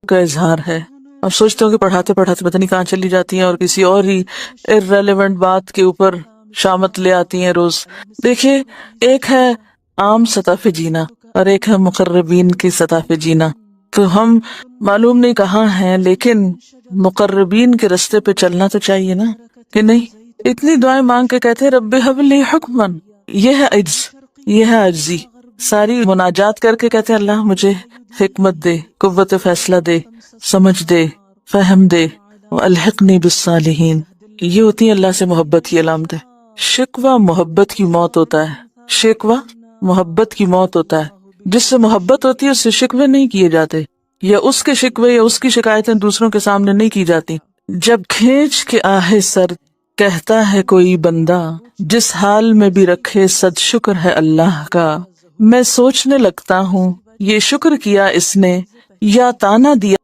کا اظہار ہے. اب سوچتے ہو کہ پڑھاتے پڑھاتے پتہ نہیں کہاں چلی جاتی ہیں اور کسی اور ہی irrelevant بات کے اوپر شامت لے آتی ہیں روز. دیکھیے، ایک ہے عام سطح پہ جینا اور ایک ہے مقربین کی سطح پہ جینا. تو ہم معلوم نہیں کہاں ہیں، لیکن مقربین کے رستے پہ چلنا تو چاہیے نا، کہ نہیں؟ اتنی دعائیں مانگ کے کہتے ہیں رب ہب لی حکمن. یہ ہے عجز، یہ ہے عجزی. ساری مناجات کر کے کہتے ہیں اللہ مجھے حکمت دے، قوت فیصلہ دے، سمجھ دے، فہم دے، الحقنی بالصالحین. یہ ہوتی ہے اللہ سے محبت کی علامت ہے. شکوہ محبت کی موت ہوتا ہے. شکوہ محبت کی موت ہوتا ہے. جس سے محبت ہوتی ہے اس سے شکوے نہیں کیے جاتے، یا اس کے شکوے یا اس کی شکایتیں دوسروں کے سامنے نہیں کی جاتی. جب کھینچ کے آہے سر کہتا ہے کوئی بندہ، جس حال میں بھی رکھے صد شکر ہے اللہ کا، میں سوچنے لگتا ہوں یہ شکر کیا اس نے یا تانا دیا